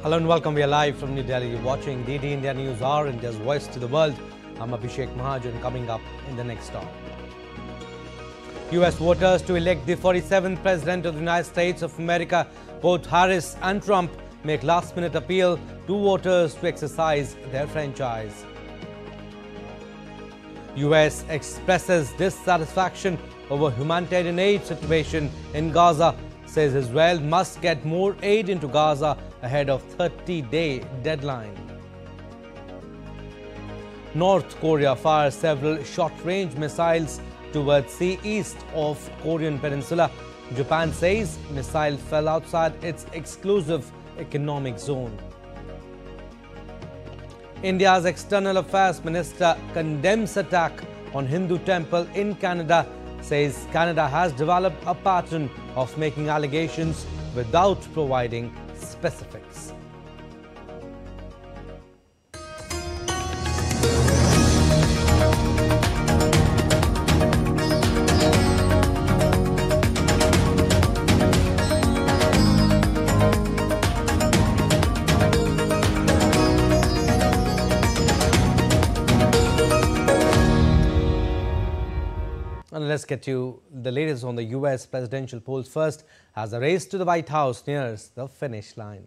Hello and welcome. We are live from New Delhi. You're watching DD India News Hour, India's voice to the world. I'm Abhishek Mahajan. Coming up in the next hour, US voters to elect the 47th President of the United States of America. Both Harris and Trump make last-minute appeal to voters to exercise their franchise. US expresses dissatisfaction over humanitarian aid situation in Gaza. Says Israel must get more aid into Gaza ahead of 30-day deadline. North Korea fires several short-range missiles towards sea east of Korean peninsula. Japan says missile fell outside its exclusive economic zone. India's External Affairs Minister condemns attack on Hindu temple in Canada. Says Canada has developed a pattern of making allegations without providing specifics. And let's get to the latest on the US presidential polls first, as the race to the White House nears the finish line.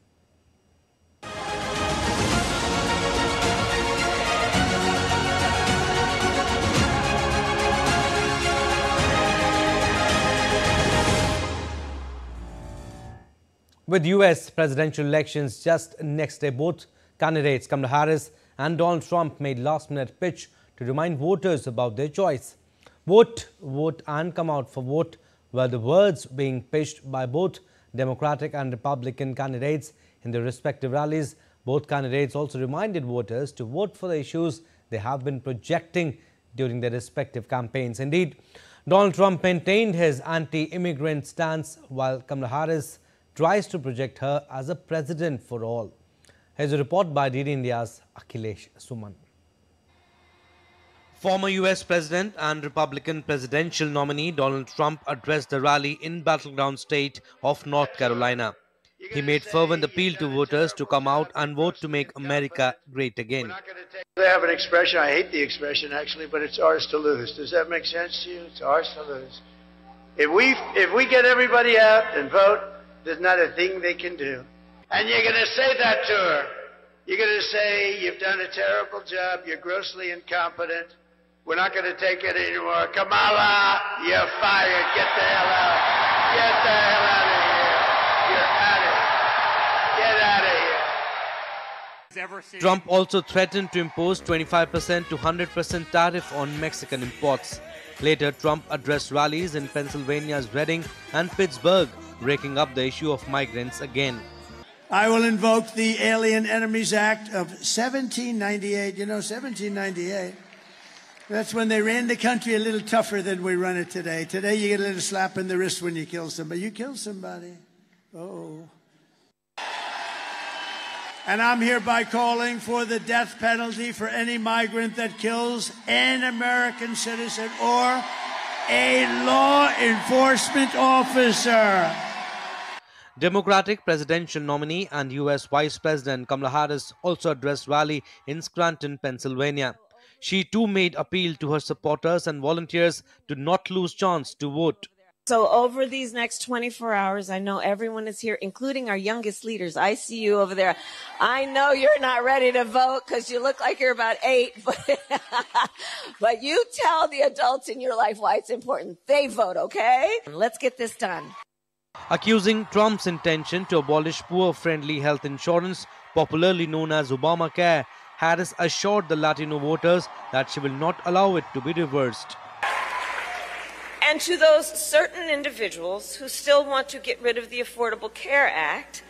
With US presidential elections just next day, both candidates, Kamala Harris and Donald Trump, made last-minute pitch to remind voters about their choice. Vote, vote and come out for vote were the words being pitched by both Democratic and Republican candidates in their respective rallies. Both candidates also reminded voters to vote for the issues they have been projecting during their respective campaigns. Indeed, Donald Trump maintained his anti-immigrant stance, while Kamala Harris tries to project her as a president for all. Here's a report by DD India's Akhilesh Suman. Former US President and Republican presidential nominee Donald Trump addressed the rally in battleground state of North Carolina. He made fervent appeal to voters to come out and vote to make America great again. They have an expression, I hate the expression actually, but it's ours to lose. Does that make sense to you? It's ours to lose. If we get everybody out and vote, there's not a thing they can do. And you're going to say that to her. You're going to say, you've done a terrible job, you're grossly incompetent. We're not going to take it anymore. Kamala, you're fired. Get the hell out. Get the hell out of here. You're out of here. Get out of here. Trump also threatened to impose 25% to 100% tariff on Mexican imports. Later, Trump addressed rallies in Pennsylvania's Reading and Pittsburgh, raking up the issue of migrants again. I will invoke the Alien Enemies Act of 1798. You know, 1798. That's when they ran the country a little tougher than we run it today. Today you get a little slap in the wrist when you kill somebody. You kill somebody. Oh. And I'm hereby calling for the death penalty for any migrant that kills an American citizen or a law enforcement officer. Democratic presidential nominee and US Vice President Kamala Harris also addressed rally in Scranton, Pennsylvania. She too made appeal to her supporters and volunteers to not lose chance to vote. So over these next 24 hours, I know everyone is here, including our youngest leaders. I see you over there. I know you're not ready to vote because you look like you're about 8, but you tell the adults in your life why it's important. They vote, okay? Let's get this done. Accusing Trump's intention to abolish poor-friendly health insurance, popularly known as Obamacare, Harris assured the Latino voters that she will not allow it to be reversed. And to those certain individuals who still want to get rid of the Affordable Care Act,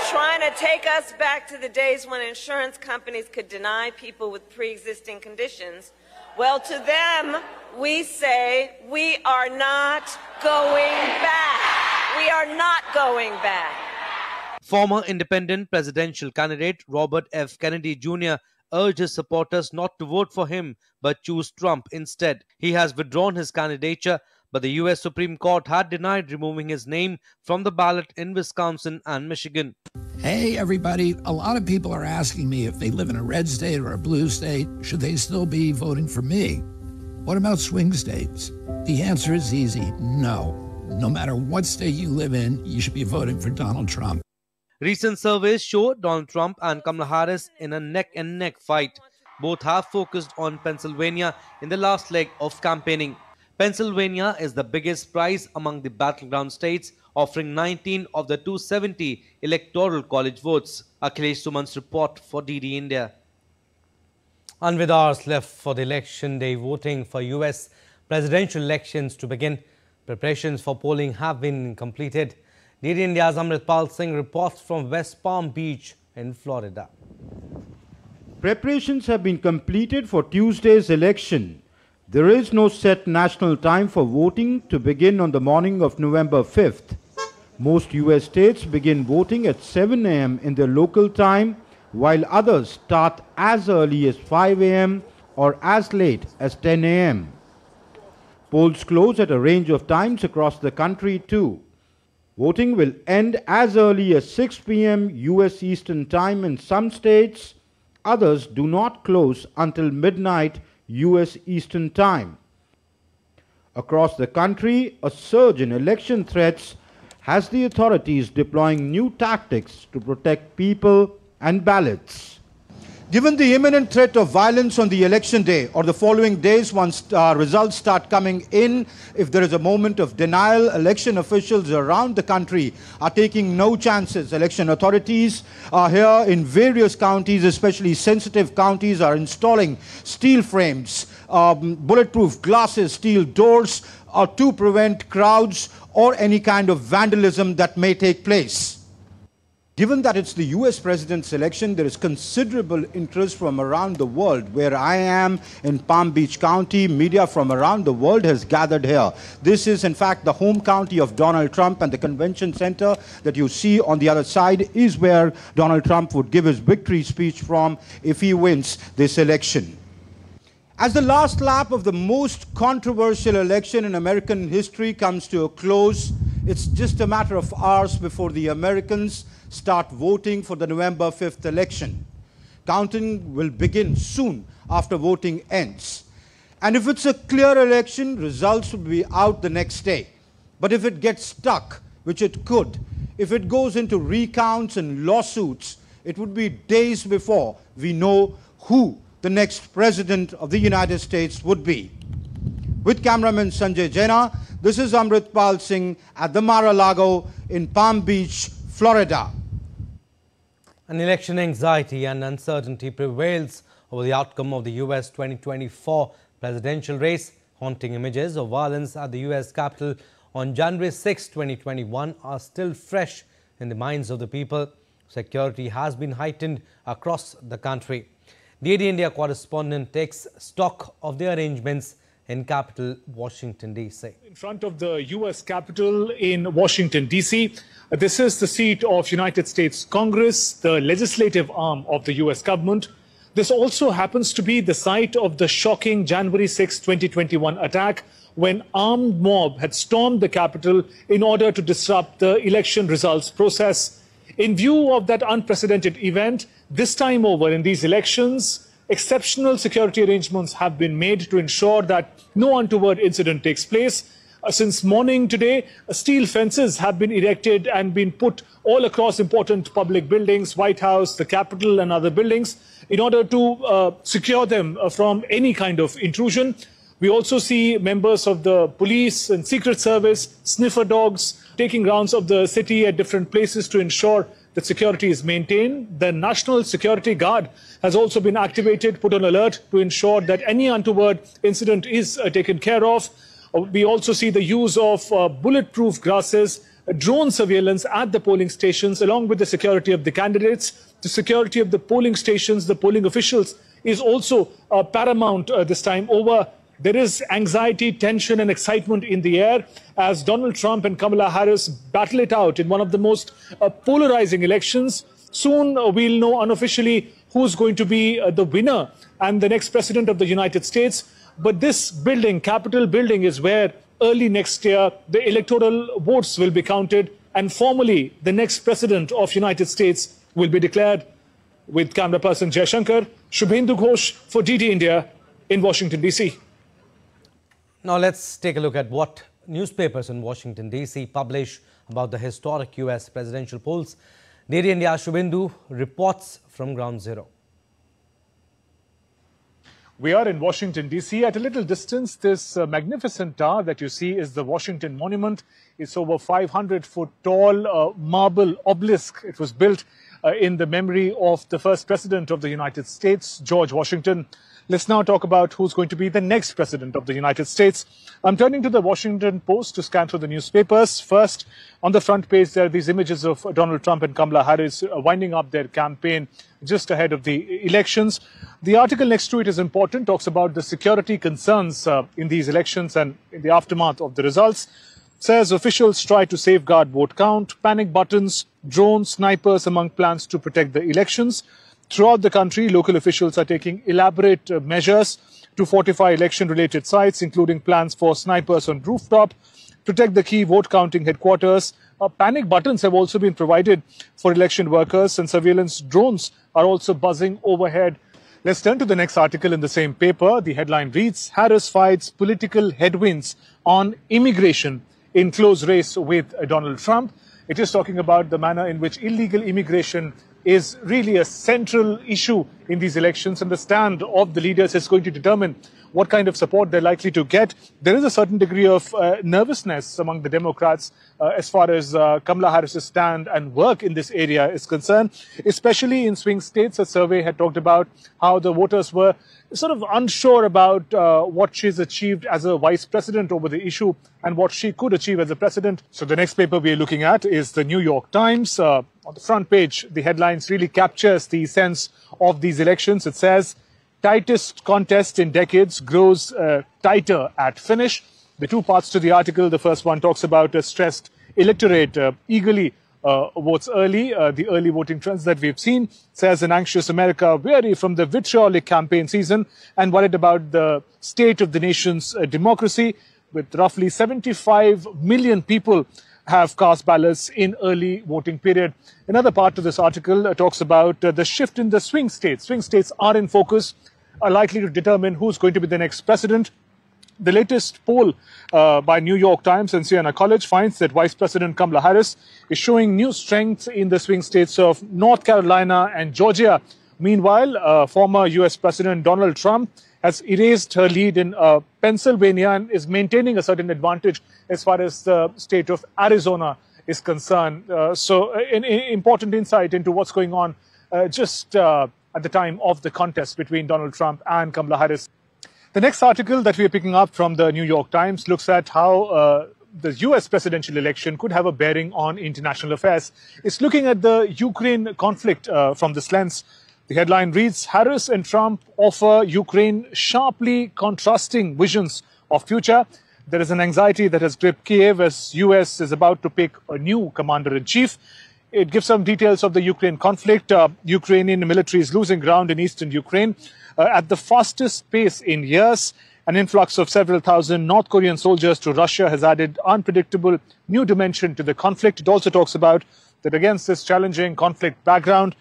trying to take us back to the days when insurance companies could deny people with pre-existing conditions, well, to them, we say we are not going back. We are not going back. Former independent presidential candidate Robert F. Kennedy Jr. urged his supporters not to vote for him but choose Trump instead. He has withdrawn his candidature but the U.S. Supreme Court had denied removing his name from the ballot in Wisconsin and Michigan. Hey, everybody. A lot of people are asking me if they live in a red state or a blue state, should they still be voting for me? What about swing states? The answer is easy, no. No matter what state you live in, you should be voting for Donald Trump. Recent surveys show Donald Trump and Kamala Harris in a neck-and-neck fight. Both have focused on Pennsylvania in the last leg of campaigning. Pennsylvania is the biggest prize among the battleground states, offering 19 of the 270 electoral college votes. Akhilesh Suman's report for DD India. And with hours left for the election day voting for US presidential elections to begin, preparations for polling have been completed. DD India's Amritpal Singh reports from West Palm Beach in Florida. Preparations have been completed for Tuesday's election. There is no set national time for voting to begin on the morning of November 5th. Most US states begin voting at 7 a.m. in their local time, while others start as early as 5 a.m. or as late as 10 a.m. Polls close at a range of times across the country too. Voting will end as early as 6 p.m. US Eastern Time in some states. Others do not close until midnight US Eastern Time. Across the country, a surge in election threats has the authorities deploying new tactics to protect people and ballots. Given the imminent threat of violence on the election day or the following days once results start coming in, if there is a moment of denial, election officials around the country are taking no chances. Election authorities here in various counties, especially sensitive counties, are installing steel frames, bulletproof glasses, steel doors to prevent crowds or any kind of vandalism that may take place. Given that it's the US president's election, there is considerable interest from around the world. Where I am in Palm Beach County, media from around the world has gathered here. This is in fact the home county of Donald Trump, and the convention center that you see on the other side is where Donald Trump would give his victory speech from if he wins this election. As the last lap of the most controversial election in American history comes to a close, it's just a matter of hours before the Americans start voting for the November 5th election. Counting will begin soon after voting ends. And if it's a clear election, results will be out the next day. But if it gets stuck, which it could, if it goes into recounts and lawsuits, it would be days before we know who the next president of the United States would be. With cameraman Sanjay Jaina, this is Amritpal Singh at the Mar-a-Lago in Palm Beach, Florida. An election anxiety and uncertainty prevails over the outcome of the US 2024 presidential race. Haunting images of violence at the US Capitol on January 6, 2021 are still fresh in the minds of the people. Security has been heightened across the country. The DD India correspondent takes stock of the arrangements in capital Washington, D.C. In front of the U.S. Capitol in Washington, D.C., this is the seat of United States Congress, the legislative arm of the U.S. government. This also happens to be the site of the shocking January 6, 2021 attack, when armed mob had stormed the Capitol in order to disrupt the election results process. In view of that unprecedented event, this time over in these elections, exceptional security arrangements have been made to ensure that no untoward incident takes place. Since morning today, steel fences have been erected and been put all across important public buildings, White House, the Capitol and other buildings, in order to secure them from any kind of intrusion. We also see members of the police and Secret Service, sniffer dogs, taking rounds of the city at different places to ensure that security is maintained. The National Security Guard has also been activated, put on alert to ensure that any untoward incident is taken care of. We also see the use of bulletproof glasses, drone surveillance at the polling stations, along with the security of the candidates. The security of the polling stations, the polling officials, is also paramount this time over. There is anxiety, tension and excitement in the air as Donald Trump and Kamala Harris battle it out in one of the most polarizing elections. Soon we'll know unofficially who's going to be the winner and the next president of the United States. But this building, Capitol building, is where early next year, the electoral votes will be counted and formally the next president of United States will be declared. With camera person Jaishankar, Shubhendu Ghosh for DD India in Washington, D.C. Now let's take a look at what newspapers in Washington, D.C. publish about the historic U.S. presidential polls. DD India Shubhendu reports from Ground Zero. We are in Washington, D.C. At a little distance, this magnificent tower that you see is the Washington Monument. It's over 500-foot tall marble obelisk. It was built in the memory of the first president of the United States, George Washington. Let's now talk about who's going to be the next president of the United States. I'm turning to the Washington Post to scan through the newspapers. First, on the front page, there are these images of Donald Trump and Kamala Harris winding up their campaign just ahead of the elections. The article next to it is important, talks about the security concerns in these elections and in the aftermath of the results. Says officials try to safeguard vote count, panic buttons, drones, snipers among plans to protect the elections. Throughout the country, local officials are taking elaborate measures to fortify election-related sites, including plans for snipers on rooftop, protect the key vote counting headquarters. Panic buttons have also been provided for election workers, and surveillance drones are also buzzing overhead. Let's turn to the next article in the same paper. The headline reads, Harris fights political headwinds on immigration in close race with Donald Trump. It is talking about the manner in which illegal immigration is really a central issue in these elections, and the stand of the leaders is going to determine what kind of support they're likely to get. There is a certain degree of nervousness among the Democrats as far as Kamala Harris's stand and work in this area is concerned, especially in swing states. A survey had talked about how the voters were sort of unsure about what she's achieved as a vice president over the issue and what she could achieve as a president. So the next paper we're looking at is the New York Times. On the front page, the headlines really captures the sense of these elections. It says, tightest contest in decades grows tighter at finish. The two parts to the article. The first one talks about a stressed electorate eagerly votes early. The early voting trends that we've seen, says an anxious America weary from the vitriolic campaign season and worried about the state of the nation's democracy, with roughly 75 million people have cast ballots in early voting period. Another part of this article talks about the shift in the swing states. Swing states are in focus, are likely to determine who's going to be the next president. The latest poll by New York Times and Siena College finds that Vice President Kamala Harris is showing new strength in the swing states of North Carolina and Georgia. Meanwhile, former U.S. President Donald Trump has erased her lead in Pennsylvania and is maintaining a certain advantage as far as the state of Arizona is concerned. So an important insight into what's going on just at the time of the contest between Donald Trump and Kamala Harris. The next article that we are picking up from the New York Times looks at how the U.S. presidential election could have a bearing on international affairs. It's looking at the Ukraine conflict from this lens. The headline reads, Harris and Trump offer Ukraine sharply contrasting visions of future. There is an anxiety that has gripped Kiev as U.S. is about to pick a new commander-in-chief. It gives some details of the Ukraine conflict. Ukrainian military is losing ground in eastern Ukraine at the fastest pace in years. An influx of several thousand North Korean soldiers to Russia has added unpredictable new dimension to the conflict. It also talks about that against this challenging conflict background,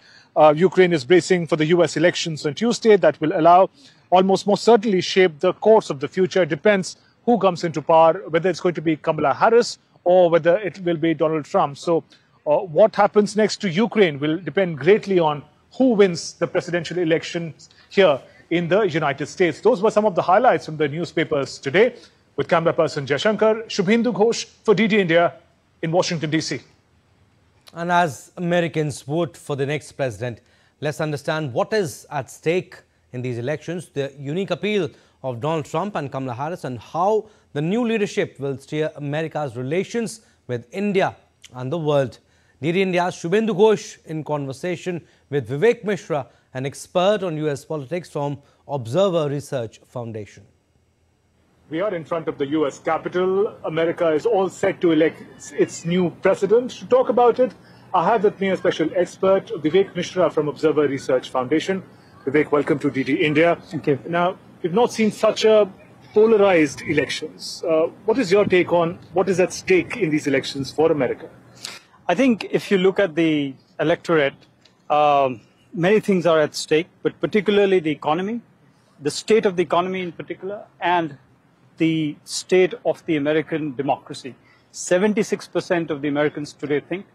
Ukraine is bracing for the U.S. elections on Tuesday that will allow, almost most certainly shape the course of the future. It depends who comes into power, whether it's going to be Kamala Harris or whether it will be Donald Trump. So what happens next to Ukraine will depend greatly on who wins the presidential elections here in the United States. Those were some of the highlights from the newspapers today. With camera person Jaishankar, Shubhendu Ghosh for DD India in Washington, D.C. And as Americans vote for the next president, let's understand what is at stake in these elections, the unique appeal of Donald Trump and Kamala Harris, and how the new leadership will steer America's relations with India and the world. DD India's Shubhendu Ghosh in conversation with Vivek Mishra, an expert on U.S. politics from Observer Research Foundation. We are in front of the U.S. Capitol. America is all set to elect its new president. To talk about it, I have with me a special expert, Vivek Mishra from Observer Research Foundation. Vivek, welcome to DD India. Thank you. Now, we've not seen such a polarized elections. What is your take on what is at stake in these elections for America? I think if you look at the electorate, many things are at stake, but particularly the economy, the state of the economy in particular, and the state of the American democracy. 76% of the Americans today think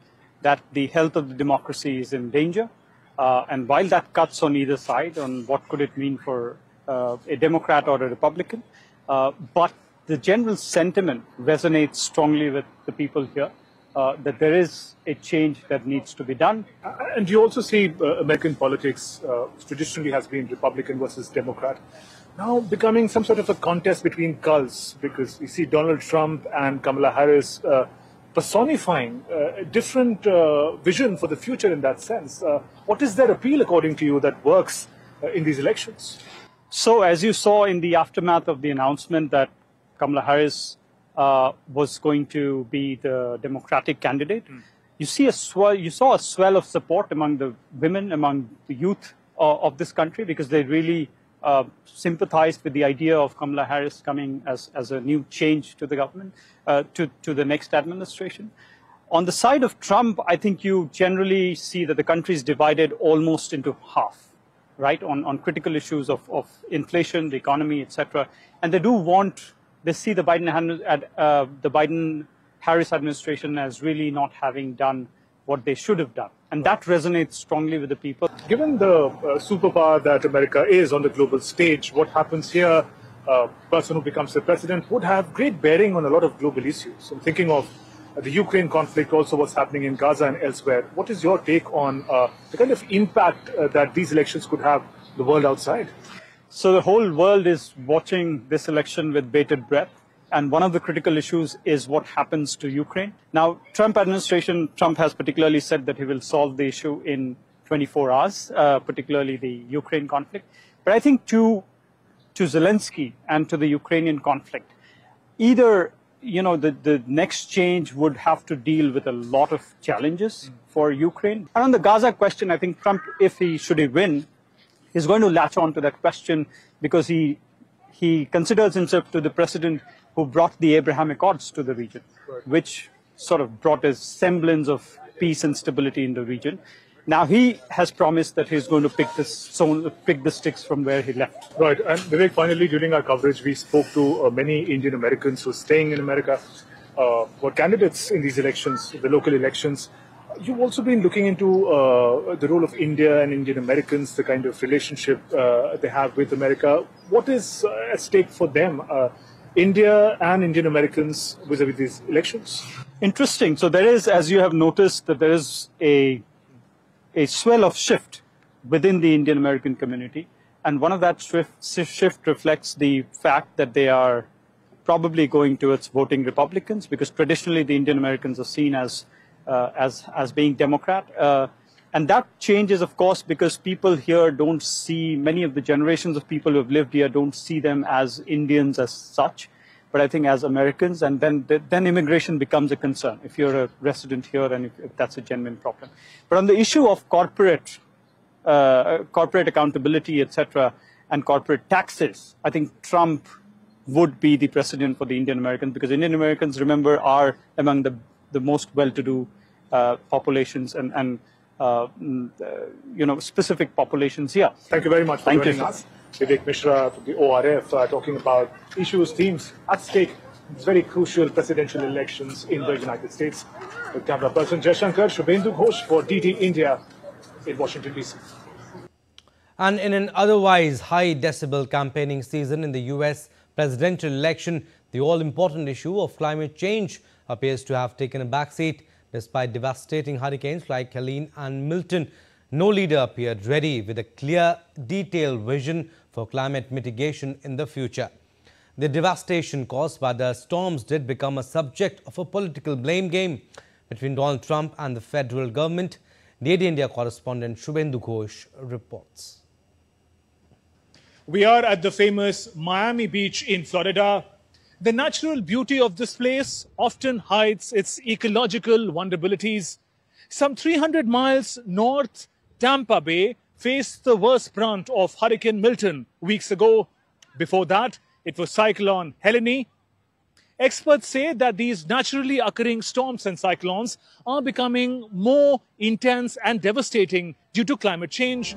that the health of the democracy is in danger. And while that cuts on either side on what could it mean for a Democrat or a Republican, but the general sentiment resonates strongly with the people here, that there is a change that needs to be done. And you also see American politics traditionally has been Republican versus Democrat, now becoming some sort of a contest between cults, because we see Donald Trump and Kamala Harris personifying a different vision for the future in that sense. What is their appeal, according to you, that works in these elections? So as you saw in the aftermath of the announcement that Kamala Harris was going to be the Democratic candidate, you saw a swell of support among the women, among the youth of this country, because they really sympathized with the idea of Kamala Harris coming as a new change to the government, to the next administration. On the side of Trump, I think you generally see that the country is divided almost into half, right, on critical issues of inflation, the economy, etc. And they see the Biden-Harris administration as really not having done what they should have done. And that resonates strongly with the people. Given the superpower that America is on the global stage, what happens here, person who becomes the president, would have great bearing on a lot of global issues. I'm thinking of the Ukraine conflict, also what's happening in Gaza and elsewhere. What is your take on the kind of impact that these elections could have the world outside? So the whole world is watching this election with bated breath. And one of the critical issues is what happens to Ukraine. Now, Trump has particularly said that he will solve the issue in 24 hours, particularly the Ukraine conflict. But I think to Zelensky and to the Ukrainian conflict, either, the next change would have to deal with a lot of challenges for Ukraine. And on the Gaza question, I think Trump, should he win, is going to latch on to that question, because he considers himself to the president who brought the Abraham Accords to the region, which sort of brought a semblance of peace and stability in the region. Now he has promised that he's going to pick the sticks from where he left. Right. And Vivek, finally, during our coverage, we spoke to many Indian Americans who are staying in America, were candidates in these elections, the local elections. You've also been looking into the role of India and Indian Americans, the kind of relationship they have with America. What is at stake for them, India and Indian Americans, vis-a-vis these elections? Interesting. So there is, as you have noticed, that there is a swell of shift within the Indian American community. And one of that shift reflects the fact that they are probably going towards voting Republicans, because traditionally the Indian Americans are seen as being Democrat. And that changes, of course, because people here don't see, many of the generations of people who have lived here don't see them as Indians as such, but I think as Americans, and then immigration becomes a concern if you're a resident here and if that's a genuine problem. But on the issue of corporate accountability, etc., and corporate taxes, I think Trump would be the precedent for the Indian Americans, because Indian Americans, remember, are among the most well-to-do populations and specific populations here. Thank you very much for joining us. Vivek Mishra from the ORF talking about issues, themes at stake. It's very crucial presidential elections in the United States. With camera person Jaishankar, Shubhendu Ghosh for DD India in Washington, D.C. And in an otherwise high decibel campaigning season in the US presidential election, the all-important issue of climate change appears to have taken a backseat. Despite devastating hurricanes like Helene and Milton, no leader appeared ready with a clear, detailed vision for climate mitigation in the future. The devastation caused by the storms did become a subject of a political blame game between Donald Trump and the federal government. DD India correspondent Shubhendu Ghosh reports. We are at the famous Miami Beach in Florida. The natural beauty of this place often hides its ecological vulnerabilities. Some 300 miles north, Tampa Bay faced the worst brunt of Hurricane Milton weeks ago. Before that, it was Cyclone Helene. Experts say that these naturally occurring storms and cyclones are becoming more intense and devastating due to climate change.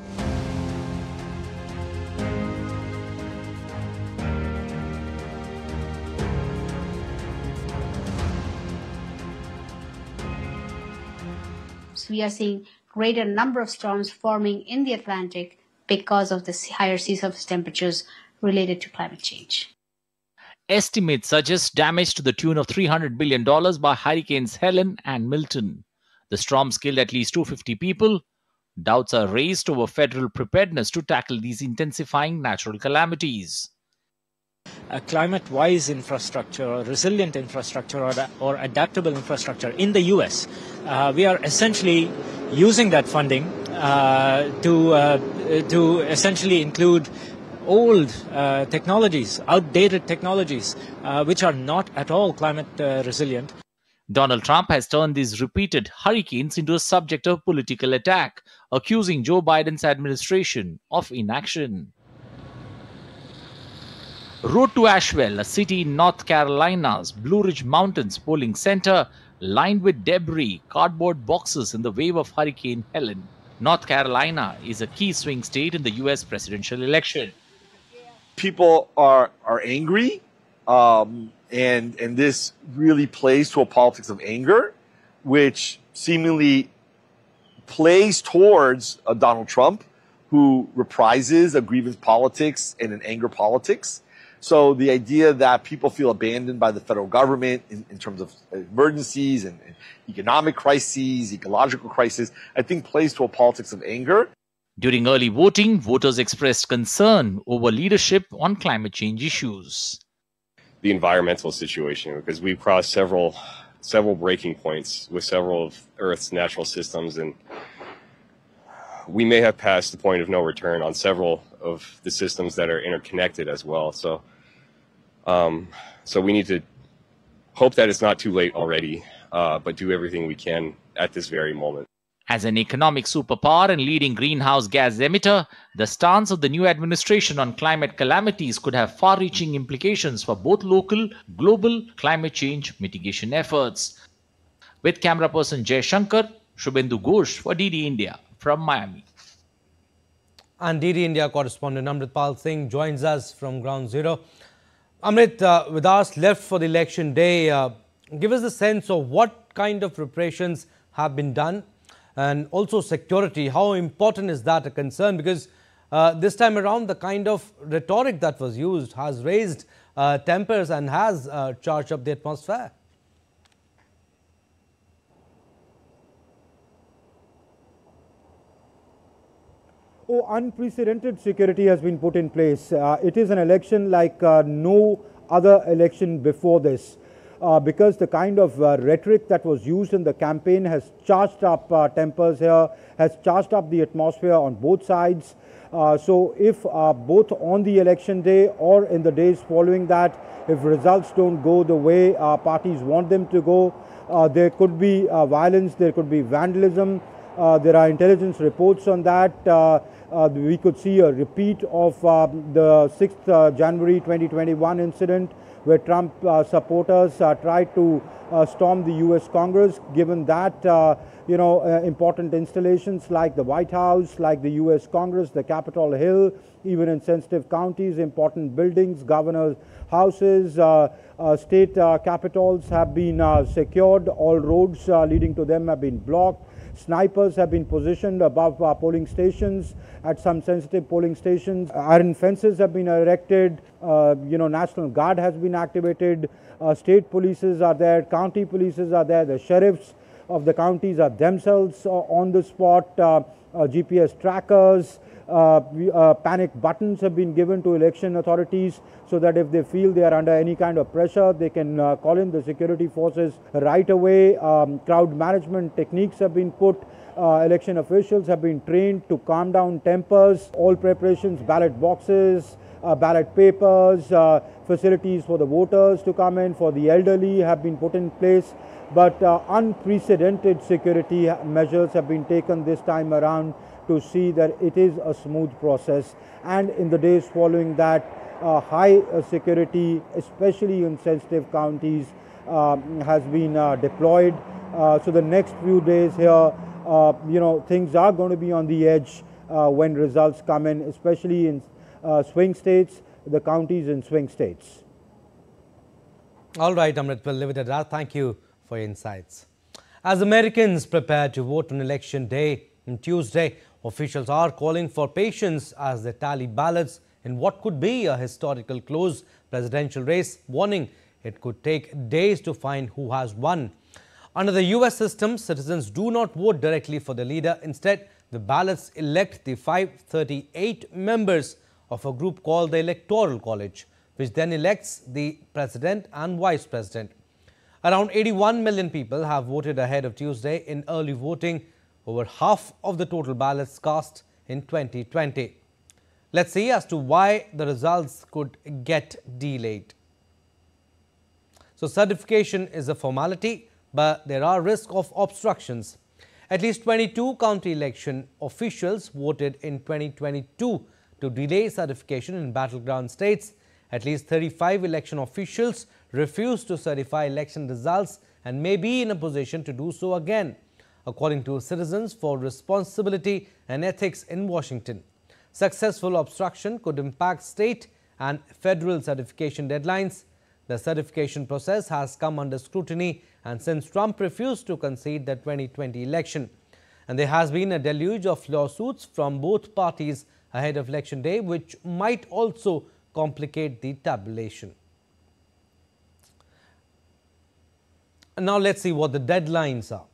We are seeing greater number of storms forming in the Atlantic because of the higher sea surface temperatures related to climate change. Estimates suggest damage to the tune of $300 billion by hurricanes Helen and Milton. The storms killed at least 250 people. Doubts are raised over federal preparedness to tackle these intensifying natural calamities. A climate-wise infrastructure or resilient infrastructure or adaptable infrastructure in the US. We are essentially using that funding to essentially include old technologies, outdated technologies, which are not at all climate resilient. Donald Trump has turned these repeated hurricanes into a subject of political attack, accusing Joe Biden's administration of inaction. Road to Asheville, a city in North Carolina's Blue Ridge Mountains polling center, lined with debris, cardboard boxes in the wave of Hurricane Helen. North Carolina is a key swing state in the U.S. presidential election. People are angry, and this really plays to a politics of anger, which seemingly plays towards Donald Trump, who reprises a grievance politics and an anger politics. So the idea that people feel abandoned by the federal government in terms of emergencies and economic crises, ecological crises, I think plays to a politics of anger. During early voting, voters expressed concern over leadership on climate change issues. The environmental situation, because we've crossed several breaking points with several of Earth's natural systems, and we may have passed the point of no return on several of the systems that are interconnected as well. So we need to hope that it's not too late already, but do everything we can at this very moment. As an economic superpower and leading greenhouse gas emitter, the stance of the new administration on climate calamities could have far-reaching implications for both local, global climate change mitigation efforts. With camera person Jay Shankar, Shubhendu Ghosh for DD India from Miami. And DD India correspondent Amritpal Singh joins us from Ground Zero. Amrit, with hours left for the election day, give us a sense of what kind of preparations have been done, and also security. How important is that a concern? Because this time around, the kind of rhetoric that was used has raised tempers and has charged up the atmosphere. Oh, unprecedented security has been put in place. It is an election like no other election before this. Because the kind of rhetoric that was used in the campaign has charged up tempers here, has charged up the atmosphere on both sides. So if both on the election day or in the days following that, if results don't go the way parties want them to go, there could be violence, there could be vandalism. There are intelligence reports on that. We could see a repeat of the 6th January 2021 incident, where Trump supporters tried to storm the U.S. Congress, given that, important installations like the White House, like the U.S. Congress, the Capitol Hill, even in sensitive counties, important buildings, governors' houses, state capitals have been secured. All roads leading to them have been blocked. Snipers have been positioned above polling stations at some sensitive polling stations. Iron fences have been erected. National Guard has been activated. State polices are there. County polices are there. The sheriffs of the counties are themselves on the spot. GPS trackers. Panic buttons have been given to election authorities so that if they feel they are under any kind of pressure, they can call in the security forces right away. Crowd management techniques have been put. Election officials have been trained to calm down tempers. All preparations, ballot boxes, ballot papers, facilities for the voters to come in, for the elderly have been put in place. But unprecedented security measures have been taken this time around to see that it is a smooth process. And in the days following that, high security, especially in sensitive counties, has been deployed. So the next few days here, things are going to be on the edge when results come in, especially in swing states, the counties in swing states. All right, Amrit, we'll leave it at that. Thank you for your insights. As Americans prepare to vote on election day on Tuesday, officials are calling for patience as they tally ballots in what could be a historical close presidential race, warning it could take days to find who has won. Under the US system, citizens do not vote directly for the leader. Instead, the ballots elect the 538 members of a group called the Electoral College, which then elects the president and vice president. Around 81 million people have voted ahead of Tuesday in early voting, over half of the total ballots cast in 2020. Let's see as to why the results could get delayed. So certification is a formality, but there are risks of obstructions. At least 22 county election officials voted in 2022 to delay certification in battleground states. At least 35 election officials refused to certify election results and may be in a position to do so again, according to Citizens for Responsibility and Ethics in Washington. Successful obstruction could impact state and federal certification deadlines. The certification process has come under scrutiny, and since Trump refused to concede the 2020 election, and there has been a deluge of lawsuits from both parties ahead of election day, which might also complicate the tabulation. Now let's see what the deadlines are.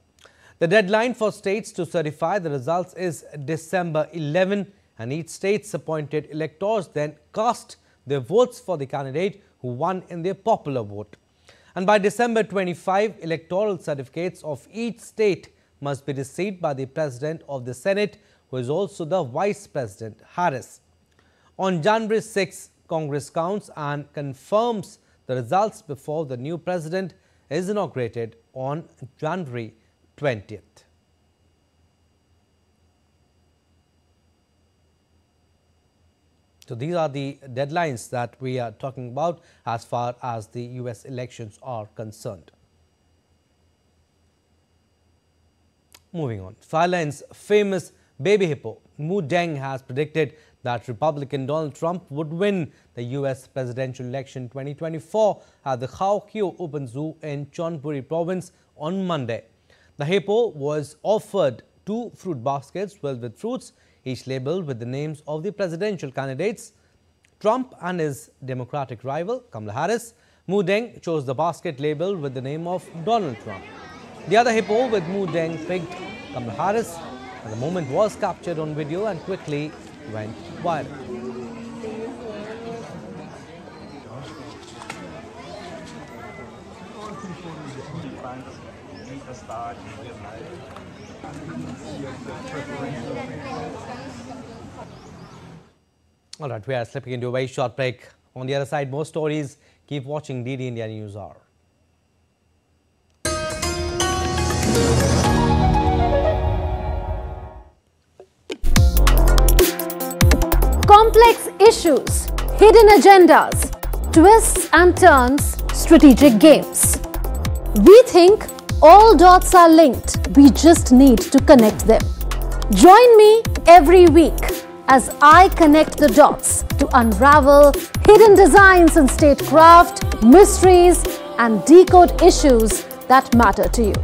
The deadline for states to certify the results is December 11, and each state's appointed electors then cast their votes for the candidate who won in their popular vote. And by December 25, electoral certificates of each state must be received by the President of the Senate, who is also the Vice President, Harris. On January 6, Congress counts and confirms the results before the new president is inaugurated on January 20th. So these are the deadlines that we are talking about as far as the US elections are concerned. Moving on, Thailand's famous baby hippo, Mu Deng, has predicted that Republican Donald Trump would win the US presidential election 2024 at the Khao Keo Open Zoo in Chonburi province on Monday. The hippo was offered 2 fruit baskets filled with fruits, each labeled with the names of the presidential candidates, Trump and his Democratic rival, Kamala Harris. Mu Deng chose the basket labeled with the name of Donald Trump. The other hippo with Mu Deng picked Kamala Harris, and the moment was captured on video and quickly went viral. All right, we are slipping into a very short break. On the other side, more stories. Keep watching DD India News Hour. Complex issues, hidden agendas, twists and turns, strategic games. We think all dots are linked. We just need to connect them. Join me every week as I connect the dots to unravel hidden designs in statecraft, mysteries, and decode issues that matter to you.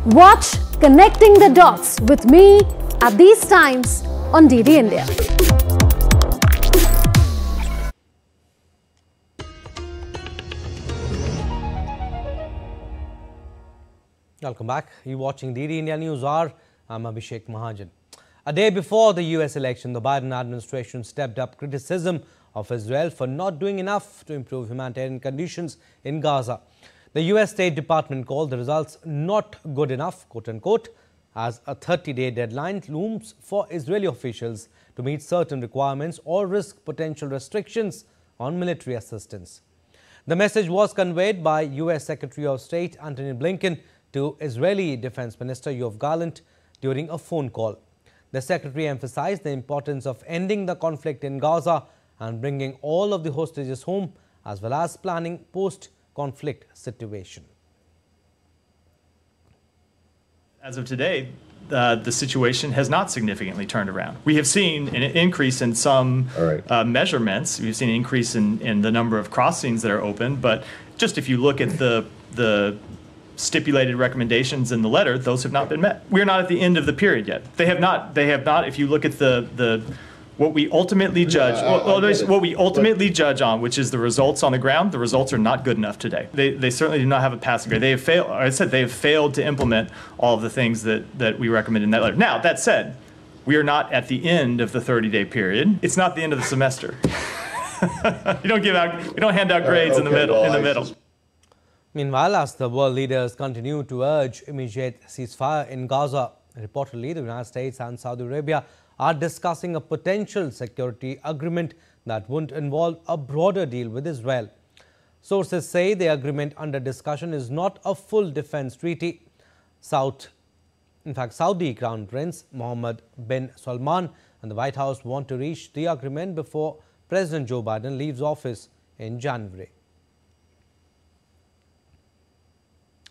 Watch Connecting the Dots with me at these times on DD India. Welcome back. You're watching DD India News Hour. I'm Abhishek Mahajan. A day before the US election, the Biden administration stepped up criticism of Israel for not doing enough to improve humanitarian conditions in Gaza. The US State Department called the results not good enough, quote unquote, as a 30-day deadline looms for Israeli officials to meet certain requirements or risk potential restrictions on military assistance. The message was conveyed by US Secretary of State Antony Blinken to Israeli Defense Minister Yoav Gallant during a phone call. The secretary emphasized the importance of ending the conflict in Gaza and bringing all of the hostages home, as well as planning post-conflict situation. As of today, the situation has not significantly turned around. We have seen an increase in some measurements. We've seen an increase in the number of crossings that are open, but just if you look at the stipulated recommendations in the letter, those have not been met. We're not at the end of the period yet. They have not. If you look at what we ultimately judge, what we ultimately judge on, which is the results on the ground, the results are not good enough today. They certainly do not have a passing grade. They have failed. I said they have failed to implement all of the things that we recommend in that letter. Now, that said, we are not at the end of the 30-day period. It's not the end of the semester. We don't hand out grades in the middle. Meanwhile, as the world leaders continue to urge immediate ceasefire in Gaza, reportedly the United States and Saudi Arabia are discussing a potential security agreement that wouldn't involve a broader deal with Israel. Sources say the agreement under discussion is not a full defense treaty. In fact, Saudi Crown Prince Mohammed bin Salman and the White House want to reach the agreement before President Joe Biden leaves office in January.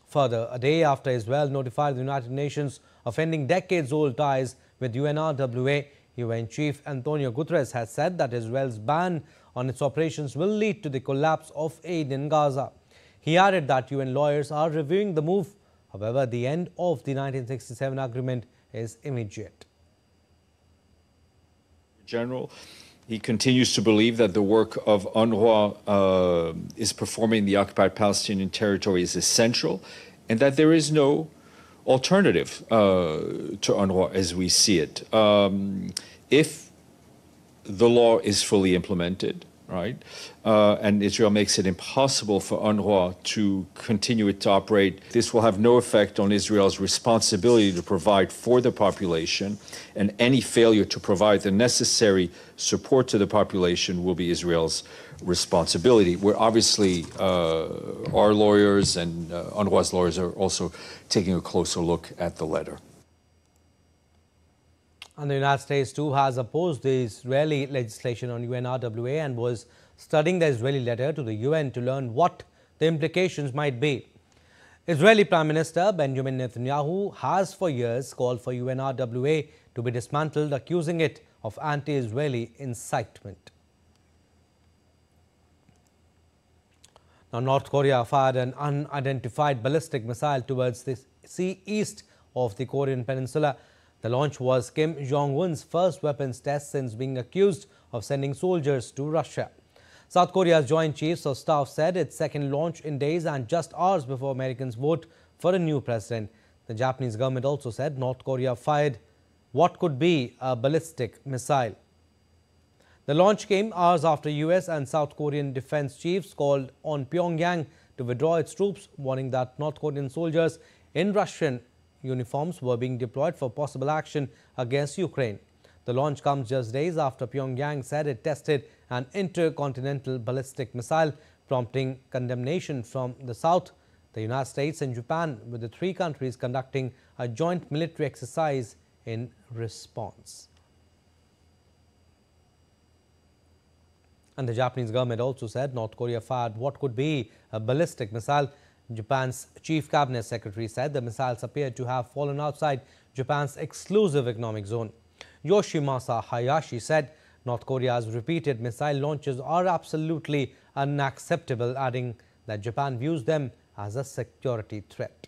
Further, a day after Israel notified the United Nations of ending decades-old ties with UNRWA, UN Chief Antonio Guterres has said that Israel's ban on its operations will lead to the collapse of aid in Gaza. He added that UN lawyers are reviewing the move. However, the end of the 1967 agreement is immediate. General, he continues to believe that the work of UNRWA is performing in the occupied Palestinian territory is essential, and that there is no alternative to UNRWA as we see it. If the law is fully implemented, right, and Israel makes it impossible for UNRWA to continue to operate, this will have no effect on Israel's responsibility to provide for the population, and any failure to provide the necessary support to the population will be Israel's responsibility. We're obviously, our lawyers and UNRWA's lawyers are also taking a closer look at the letter. And the United States too has opposed the Israeli legislation on UNRWA and was studying the Israeli letter to the UN to learn what the implications might be. Israeli Prime Minister Benjamin Netanyahu has for years called for UNRWA to be dismantled, accusing it of anti-Israeli incitement. Now, North Korea fired an unidentified ballistic missile towards the sea east of the Korean peninsula. The launch was Kim Jong-un's first weapons test since being accused of sending soldiers to Russia. South Korea's Joint Chiefs of Staff said its second launch in days and just hours before Americans vote for a new president. The Japanese government also said North Korea fired what could be a ballistic missile. The launch came hours after US and South Korean defense chiefs called on Pyongyang to withdraw its troops, warning that North Korean soldiers in Russian uniforms were being deployed for possible action against Ukraine. The launch comes just days after Pyongyang said it tested an intercontinental ballistic missile, prompting condemnation from the South, the United States and Japan, with the three countries conducting a joint military exercise in response. And the Japanese government also said North Korea fired what could be a ballistic missile. Japan's chief cabinet secretary said the missiles appeared to have fallen outside Japan's exclusive economic zone. Yoshimasa Hayashi said North Korea's repeated missile launches are absolutely unacceptable, adding that Japan views them as a security threat.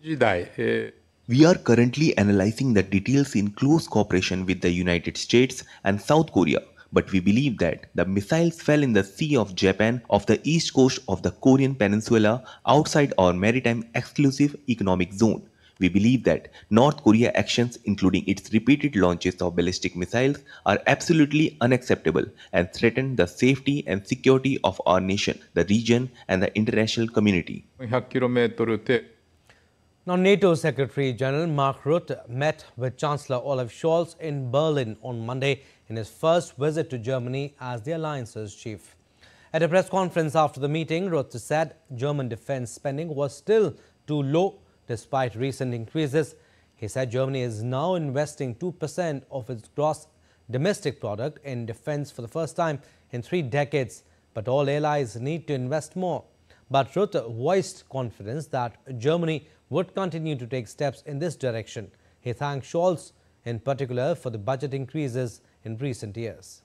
We are currently analyzing the details in close cooperation with the United States and South Korea. But we believe that the missiles fell in the Sea of Japan off the east coast of the Korean peninsula outside our maritime exclusive economic zone. We believe that North Korea actions, including its repeated launches of ballistic missiles, are absolutely unacceptable and threaten the safety and security of our nation, the region, and the international community. Now, NATO Secretary General Mark Rutte met with Chancellor Olaf Scholz in Berlin on Monday in his first visit to Germany as the alliance's chief. At a press conference after the meeting, Rutte said German defense spending was still too low despite recent increases. He said Germany is now investing 2% of its gross domestic product in defense for the first time in 3 decades, but all allies need to invest more. But Rutte voiced confidence that Germany would continue to take steps in this direction. He thanked Scholz in particular for the budget increases in recent years.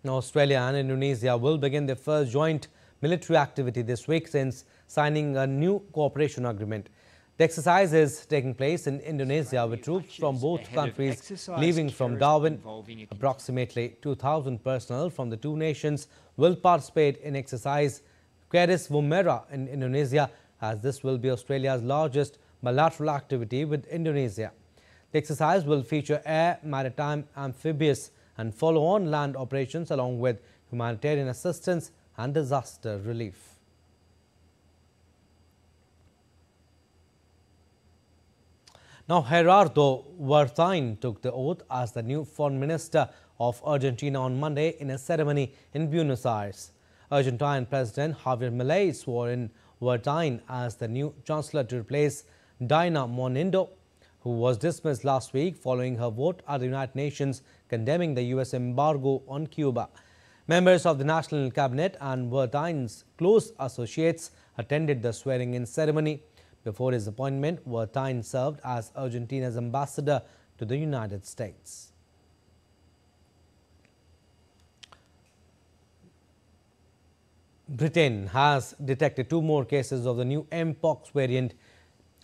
Now, Australia and Indonesia will begin their first joint military activity this week since signing a new cooperation agreement. The exercise is taking place in Indonesia with troops from both countries leaving from Darwin. Approximately 2,000 personnel from the two nations will participate in exercise Queris Woomera in Indonesia, as this will be Australia's largest bilateral activity with Indonesia. The exercise will feature air, maritime, amphibious and follow-on land operations along with humanitarian assistance and disaster relief. Now, Gerardo Vartain took the oath as the new Foreign Minister of Argentina on Monday in a ceremony in Buenos Aires. Argentine President Javier Milei swore in Vartain as the new Chancellor to replace Dina Monindo, who was dismissed last week following her vote at the United Nations condemning the U.S. embargo on Cuba. Members of the National Cabinet and Vartain's close associates attended the swearing-in ceremony. Before his appointment, Vartain served as Argentina's ambassador to the United States. Britain has detected 2 more cases of the new Mpox variant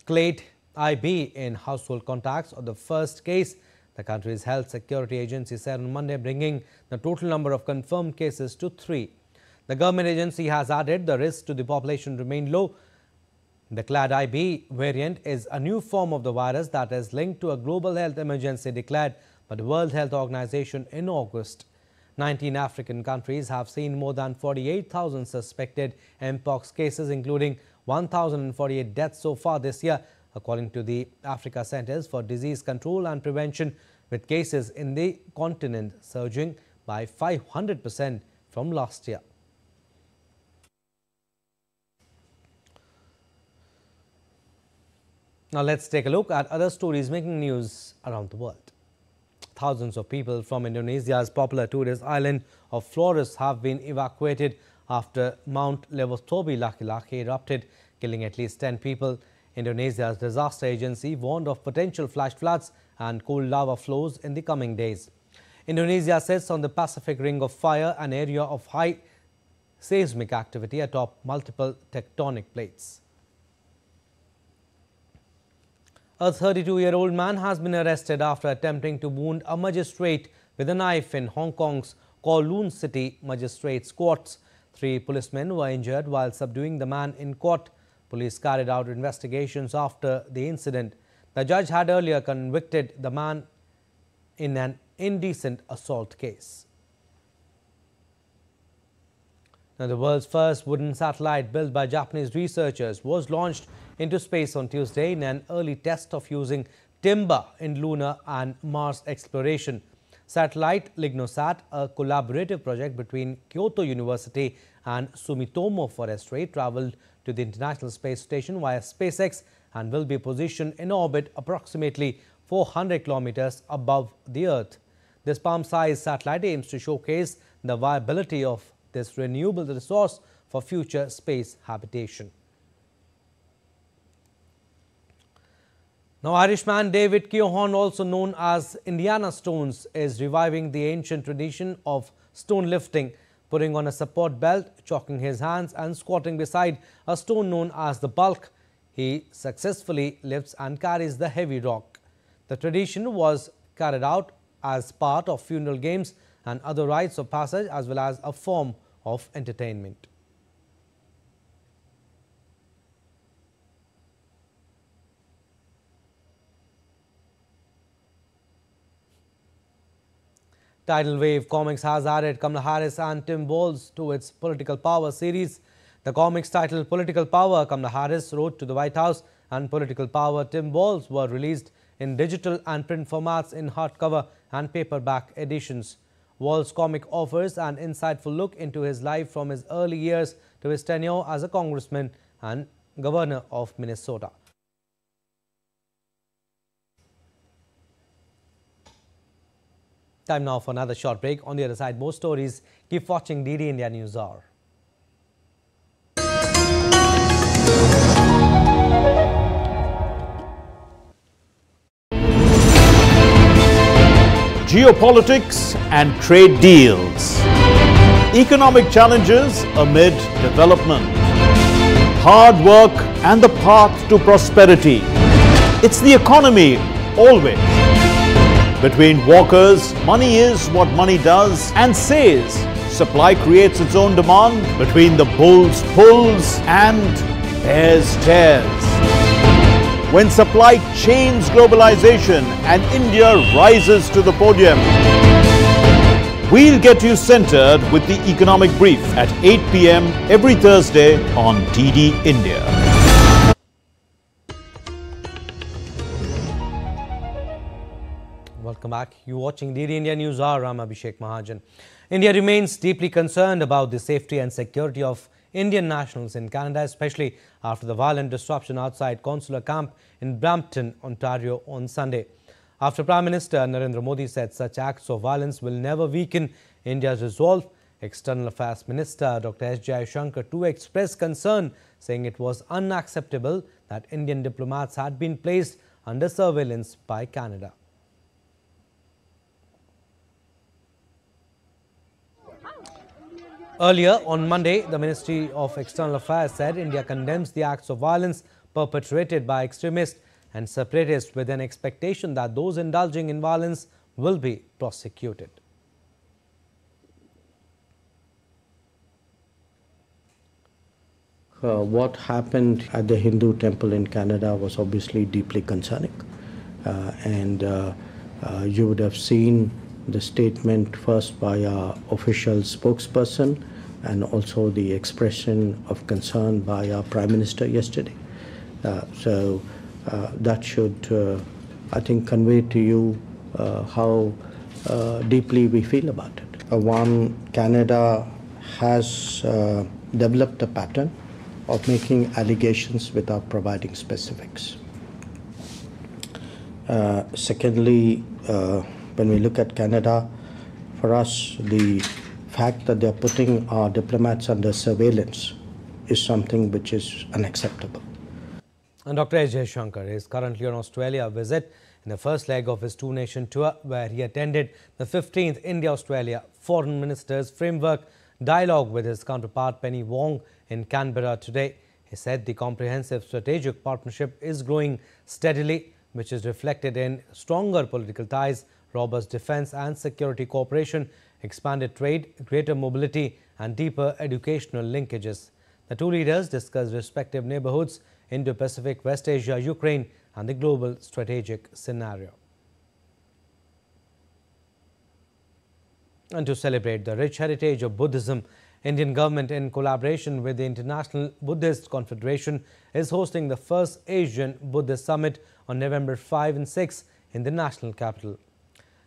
clade IB in household contacts of the first case, the country's health security agency said on Monday, bringing the total number of confirmed cases to 3. The government agency has added the risk to the population remain low. The clade IB variant is a new form of the virus that is linked to a global health emergency declared by the World Health Organization in August. 19 African countries have seen more than 48,000 suspected Mpox cases, including 1,048 deaths so far this year, according to the Africa Centers for Disease Control and Prevention, with cases in the continent surging by 500% from last year. Now let's take a look at other stories making news around the world. Thousands of people from Indonesia's popular tourist island of Flores have been evacuated after Mount Levostobi laki-laki erupted, killing at least 10 people. Indonesia's disaster agency warned of potential flash floods and cold lava flows in the coming days. Indonesia sits on the Pacific Ring of Fire, an area of high seismic activity atop multiple tectonic plates. A 32-year-old man has been arrested after attempting to wound a magistrate with a knife in Hong Kong's Kowloon City Magistrates Courts. 3 policemen were injured while subduing the man in court. Police carried out investigations after the incident. The judge had earlier convicted the man in an indecent assault case. Now, the world's first wooden satellite built by Japanese researchers was launched into space on Tuesday in an early test of using timber in lunar and Mars exploration. Satellite Lignosat, a collaborative project between Kyoto University and Sumitomo Forestry, traveled to the International Space Station via SpaceX and will be positioned in orbit approximately 400 kilometers above the Earth. This palm-sized satellite aims to showcase the viability of this renewable resource for future space habitation. Now, Irishman David Keohane, also known as Indiana Stones, is reviving the ancient tradition of stone lifting, putting on a support belt, chalking his hands and squatting beside a stone known as the bulk. He successfully lifts and carries the heavy rock. The tradition was carried out as part of funeral games and other rites of passage, as well as a form of entertainment. Tidal Wave Comics has added Kamala Harris and Tim Walz to its Political Power series. The comics titled Political Power, Kamala Harris wrote to the White House, and Political Power, Tim Walz were released in digital and print formats in hardcover and paperback editions. Walz's comic offers an insightful look into his life from his early years to his tenure as a congressman and governor of Minnesota. Time now for another short break. On the other side, more stories. Keep watching DD India News Hour. Geopolitics and trade deals. Economic challenges amid development. Hard work and the path to prosperity. It's the economy always. Between walkers, money is what money does and says. Supply creates its own demand. Between the bulls pulls and bears tears. When supply chains globalization and India rises to the podium. We'll get you centered with the economic brief at 8 p.m. every Thursday on DD India. Welcome back. You're watching DD India News Hour. I'm Abhishek Mahajan. India remains deeply concerned about the safety and security of Indian nationals in Canada, especially after the violent disruption outside consular camp in Brampton, Ontario on Sunday. After Prime Minister Narendra Modi said such acts of violence will never weaken India's resolve, External Affairs Minister Dr. S. Jaishankar too expressed concern, saying it was unacceptable that Indian diplomats had been placed under surveillance by Canada. Earlier on Monday, the Ministry of External Affairs said India condemns the acts of violence perpetrated by extremists and separatists with an expectation that those indulging in violence will be prosecuted. What happened at the Hindu temple in Canada was obviously deeply concerning. You would have seen the statement first by our official spokesperson and also the expression of concern by our Prime Minister yesterday. That should, I think, convey to you how deeply we feel about it. Canada has developed a pattern of making allegations without providing specifics. Secondly, when we look at Canada, for us, the fact that they're putting our diplomats under surveillance is something which is unacceptable. And Dr. S. Jaishankar is currently on Australia visit in the first leg of his two-nation tour, where he attended the 15th India-Australia Foreign Ministers Framework Dialogue with his counterpart Penny Wong in Canberra today. He said the comprehensive strategic partnership is growing steadily, which is reflected in stronger political ties, robust defence and security cooperation, expanded trade, greater mobility and deeper educational linkages. The two leaders discussed respective neighbourhoods, Indo-Pacific, West Asia, Ukraine and the global strategic scenario. And to celebrate the rich heritage of Buddhism, Indian government in collaboration with the International Buddhist Confederation is hosting the first Asian Buddhist Summit on November 5 and 6 in the national capital.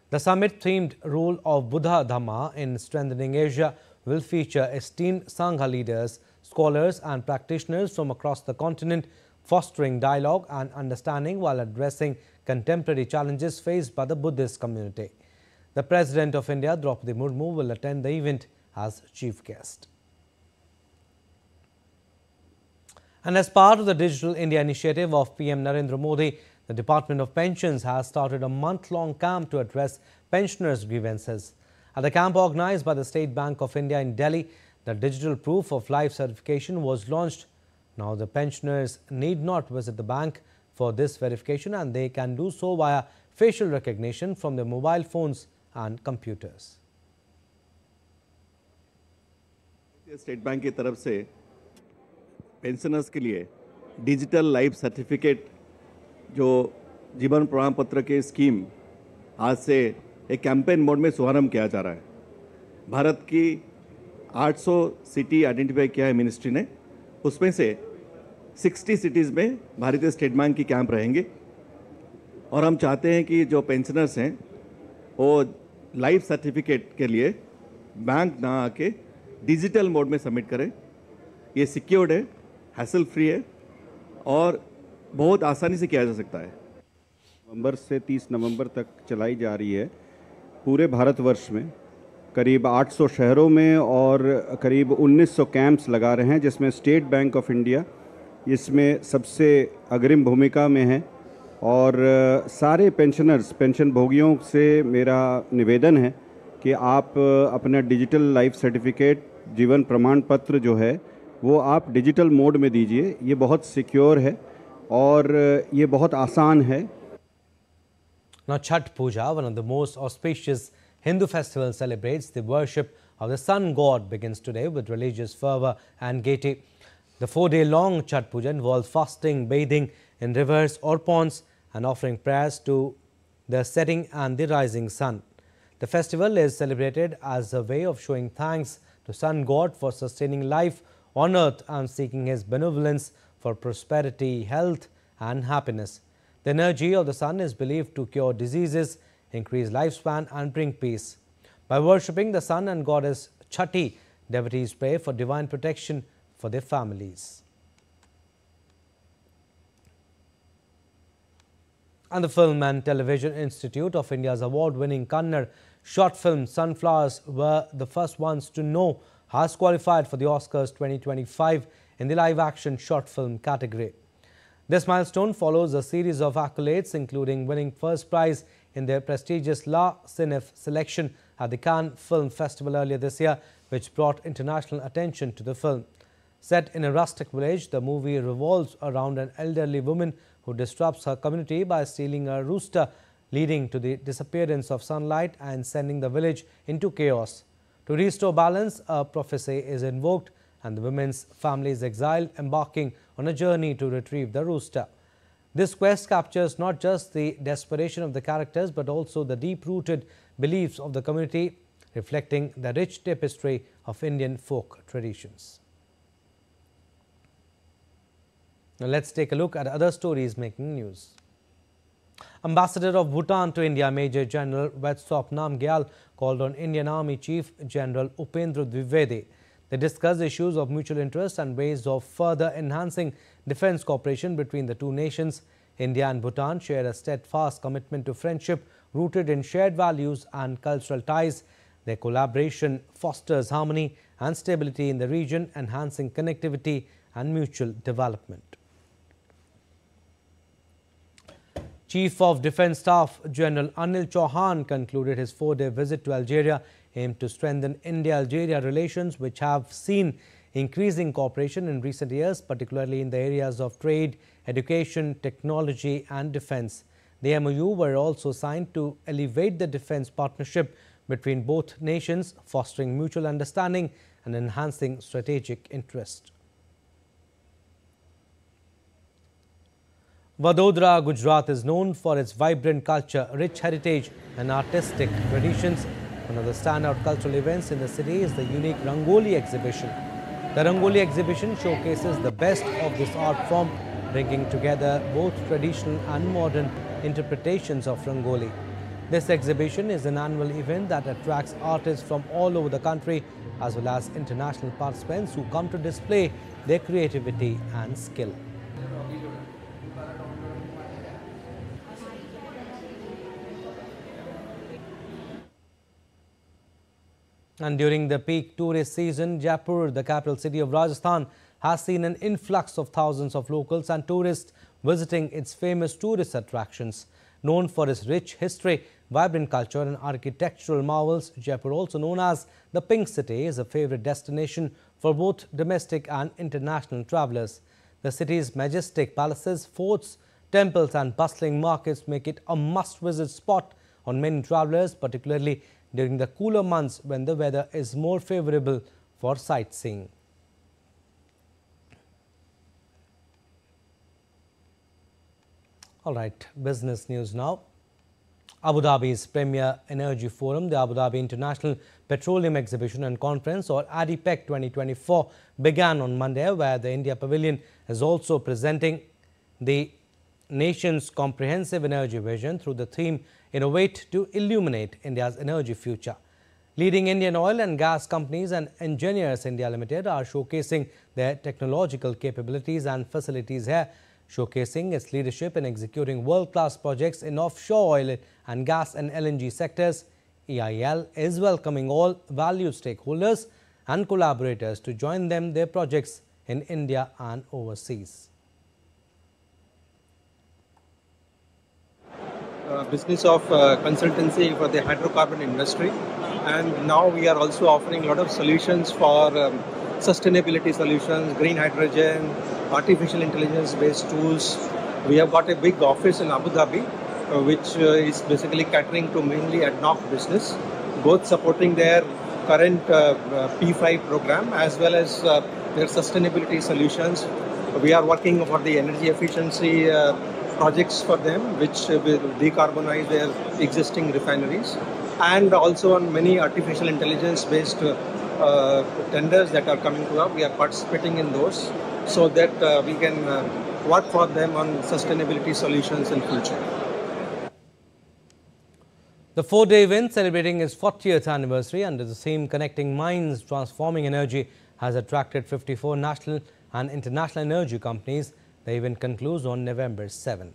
The summit, themed Role of Buddha Dhamma in Strengthening Asia, will feature esteemed Sangha leaders, scholars and practitioners from across the continent, fostering dialogue and understanding while addressing contemporary challenges faced by the Buddhist community. The President of India, Draupadi Murmu, will attend the event as chief guest. And as part of the Digital India initiative of PM Narendra Modi, the Department of Pensions has started a month-long camp to address pensioners' grievances. At the camp organised by the State Bank of India in Delhi, the digital proof of life certification was launched. Now the pensioners need not visit the bank for this verification, and they can do so via facial recognition from their mobile phones and computers. State bank की तरफ से pensioners के लिए digital life certificate जो जीवन प्रमाण पत्र के स्कीम आज से एक कैंपेन मोड में शुभारंभ किया जा रहा है। भारत की 800 सिटी आइडेंटिफाई किया है मिनिस्ट्री ने, उसमें से 60 सिटीज़ में भारतीय स्टेट बैंक की कैंप रहेंगे और हम चाहते हैं कि जो पेंशनर्स हैं वो लाइफ सर्टिफिकेट के लिए बैंक ना आके डिजिटल मोड में सबमिट करें। ये सिक्योर्ड है, हैसल फ्री है और बहुत आसानी से किया जा सकता है। नवंबर से 30 नवंबर तक चलाई जा रही है पूरे भारतवर्ष में करीब 800 शहरों में और करीब 1900 कैंप्स लगा रहे हैं, जिसमें स्टेट बैंक ऑफ इंडिया इसमें सबसे अग्रिम भूमिका में है। और सारे पेंशनर्स, पेंशन भोगियों से मेरा निवेदन है कि आप अपना डिजिटल लाइफ सर्टिफिकेट, जीवन प्रमाण पत्र जो है वो आप डिजिटल मोड में दीजिए। ये बहुत सिक्योर है और ये बहुत आसान है। Now, Chhat Puja, one of the most auspicious Hindu festivals, celebrates the worship of the sun god, begins today with religious fervor and gaiety. The 4-day-long Chhat Puja involves fasting, bathing in rivers or ponds and offering prayers to the setting and the rising sun. The festival is celebrated as a way of showing thanks to sun god for sustaining life on earth and seeking his benevolence for prosperity, health and happiness. The energy of the sun is believed to cure diseases, increase lifespan and bring peace. By worshipping the sun and goddess Chhati, devotees pray for divine protection for their families. And the Film and Television Institute of India's award-winning Kannada short film Sunflowers were the first ones to know has qualified for the Oscars 2025 in the live-action short film category. This milestone follows a series of accolades, including winning first prize in their prestigious La Cinef selection at the Cannes Film Festival earlier this year, which brought international attention to the film. Set in a rustic village, the movie revolves around an elderly woman who disrupts her community by stealing a rooster, leading to the disappearance of sunlight and sending the village into chaos. To restore balance, a prophecy is invoked and the woman's family is exiled, embarking on a journey to retrieve the rooster. This quest captures not just the desperation of the characters but also the deep-rooted beliefs of the community, reflecting the rich tapestry of Indian folk traditions. Now let's take a look at other stories making news. Ambassador of Bhutan to India, Major General Wetsop Namgyal, called on Indian Army Chief General Upendra Dwivedi. They discussed issues of mutual interest and ways of further enhancing defence cooperation between the two nations. India and Bhutan share a steadfast commitment to friendship rooted in shared values and cultural ties. Their collaboration fosters harmony and stability in the region, enhancing connectivity and mutual development. Chief of Defence Staff General Anil Chauhan concluded his 4-day visit to Algeria, aimed to strengthen India-Algeria relations, which have seen increasing cooperation in recent years, particularly in the areas of trade, education, technology and defence. The MOU were also signed to elevate the defence partnership between both nations, fostering mutual understanding and enhancing strategic interest. Vadodara, Gujarat is known for its vibrant culture, rich heritage and artistic traditions. One of the standout cultural events in the city is the unique Rangoli exhibition. The Rangoli exhibition showcases the best of this art form, bringing together both traditional and modern interpretations of Rangoli. This exhibition is an annual event that attracts artists from all over the country as well as international participants who come to display their creativity and skill. And during the peak tourist season, Jaipur, the capital city of Rajasthan, has seen an influx of thousands of locals and tourists visiting its famous tourist attractions. Known for its rich history, vibrant culture and architectural marvels, Jaipur, also known as the Pink City, is a favorite destination for both domestic and international travelers. The city's majestic palaces, forts, temples and bustling markets make it a must-visit spot on many travelers, particularly during the cooler months when the weather is more favorable for sightseeing. All right, business news now. Abu Dhabi's premier energy forum, the Abu Dhabi International Petroleum Exhibition and Conference, or ADIPEC 2024, began on Monday, where the India Pavilion is also presenting the nation's comprehensive energy vision through the theme Innovate to Illuminate India's Energy Future. Leading Indian oil and gas companies and Engineers India Limited are showcasing their technological capabilities and facilities here, showcasing its leadership in executing world-class projects in offshore oil and gas and LNG sectors. EIL is welcoming all valued stakeholders and collaborators to join their projects in India and overseas. Business of consultancy for the hydrocarbon industry, and now we are also offering a lot of solutions for sustainability solutions, green hydrogen, artificial intelligence based tools. We have got a big office in Abu Dhabi which is basically catering to mainly ad hoc business, both supporting their current P5 program as well as their sustainability solutions. We are working for the energy efficiency projects for them, which will decarbonize their existing refineries, and also on many artificial intelligence based tenders that are coming to us. We are participating in those so that we can work for them on sustainability solutions in future. The 4-day event celebrating its 40th anniversary under the theme Connecting Minds, Transforming Energy has attracted 54 national and international energy companies. The event concludes on November 7.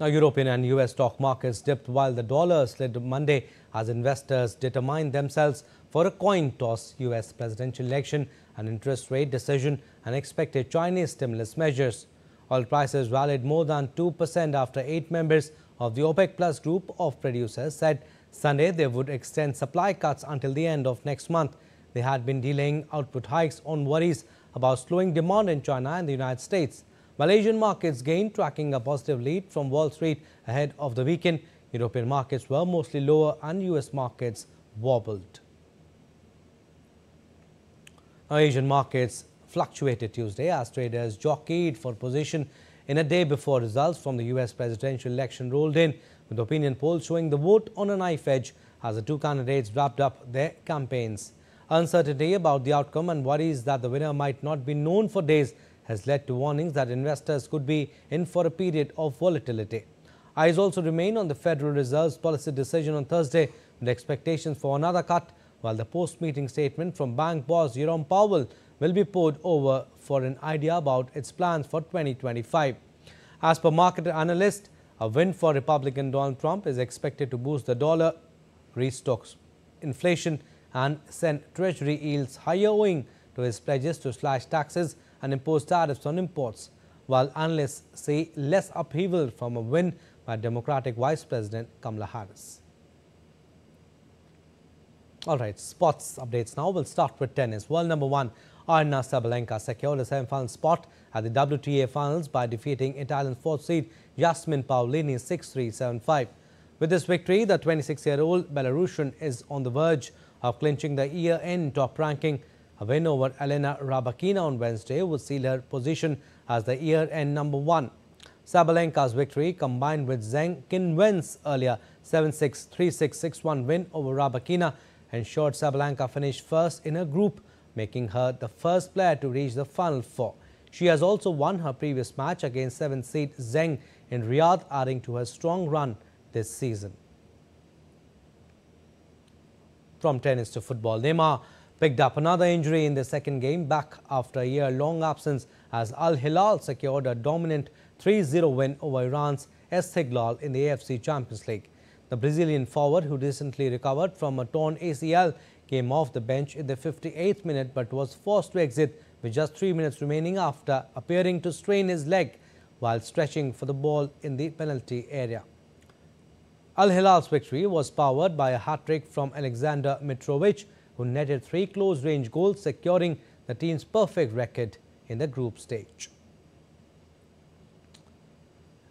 Now, European and US stock markets dipped while the dollar slid Monday as investors determined themselves for a coin toss, US presidential election, an interest rate decision and expected Chinese stimulus measures. Oil prices rallied more than 2% after 8 members of the OPEC Plus group of producers said Sunday they would extend supply cuts until the end of next month. They had been delaying output hikes on worries about slowing demand in China and the United States. Malaysian markets gained, tracking a positive lead from Wall Street ahead of the weekend. European markets were mostly lower and US markets wobbled. Now, Asian markets fluctuated Tuesday as traders jockeyed for position in a day before results from the US presidential election rolled in, with opinion polls showing the vote on a knife edge as the two candidates wrapped up their campaigns. Uncertainty about the outcome and worries that the winner might not be known for days has led to warnings that investors could be in for a period of volatility. Eyes also remain on the Federal Reserve's policy decision on Thursday, with expectations for another cut, while the post-meeting statement from bank boss Jerome Powell will be pored over for an idea about its plans for 2025. As per market analysts, a win for Republican Donald Trump is expected to boost the dollar, restock inflation and send Treasury yields higher owing to his pledges to slash taxes and impose tariffs on imports, while analysts see less upheaval from a win by Democratic Vice President Kamala Harris. All right, sports updates now. We'll start with tennis. World number 1 Aryna Sabalenka secured a semi-final spot at the WTA finals by defeating Italian 4th seed Jasmine Paolini 6-3, 7-5. With this victory, the 26-year-old Belarusian is on the verge of clinching the year-end top ranking. A win over Elena Rybakina on Wednesday would seal her position as the year-end number 1. Sabalenka's victory, combined with Zheng Qinwen's earlier 7-6, 3-6, 6-1 win over Rybakina, ensured Sabalenka finished first in her group, making her the first player to reach the Final Four. She has also won her previous match against 7th seed Zheng in Riyadh, adding to her strong run this season. From tennis to football, Neymar picked up another injury in the second game back after a year-long absence as Al Hilal secured a dominant 3-0 win over Iran's Esteghlal in the AFC Champions League. The Brazilian forward, who recently recovered from a torn ACL, came off the bench in the 58th minute but was forced to exit with just 3 minutes remaining after appearing to strain his leg while stretching for the ball in the penalty area. Al Hilal's victory was powered by a hat-trick from Alexander Mitrovic, who netted 3 close-range goals, securing the team's perfect record in the group stage.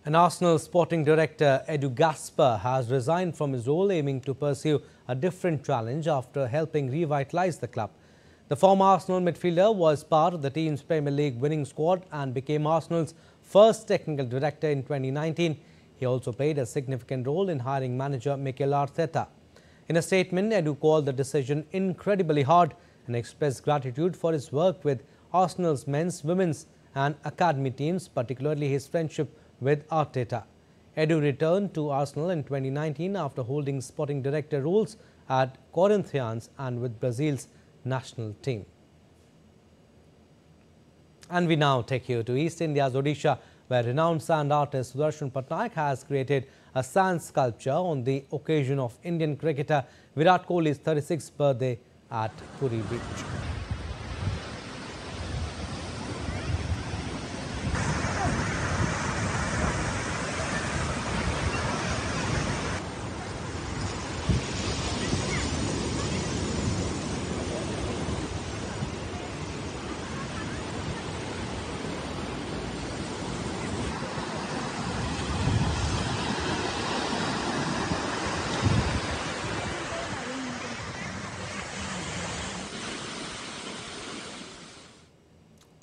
And Arsenal sporting director Edu Gaspar has resigned from his role, aiming to pursue a different challenge after helping revitalize the club. The former Arsenal midfielder was part of the team's Premier League winning squad and became Arsenal's first technical director in 2019. He also played a significant role in hiring manager Mikel Arteta. In a statement, Edu called the decision incredibly hard and expressed gratitude for his work with Arsenal's men's, women's and academy teams, particularly his friendship with Arteta. Edu returned to Arsenal in 2019 after holding sporting director roles at Corinthians and with Brazil's national team. And we now take you to East India's Odisha, where renowned sand artist Doordarshan has created a sand sculpture on the occasion of Indian cricketer Virat Kohli's 36th birthday at Puri Beach.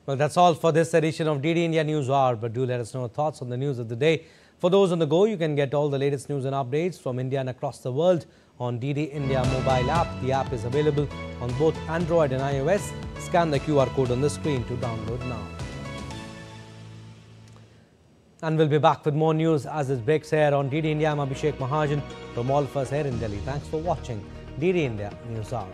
Well, that's all for this edition of DD India News Hour, but do let us know your thoughts on the news of the day. For those on the go, you can get all the latest news and updates from India and across the world on DD India mobile app. The app is available on both Android and iOS. Scan the QR code on the screen to download now. And we'll be back with more news as it breaks here on DD India. I'm Abhishek Mahajan from all of us here in Delhi. Thanks for watching DD India News Hour.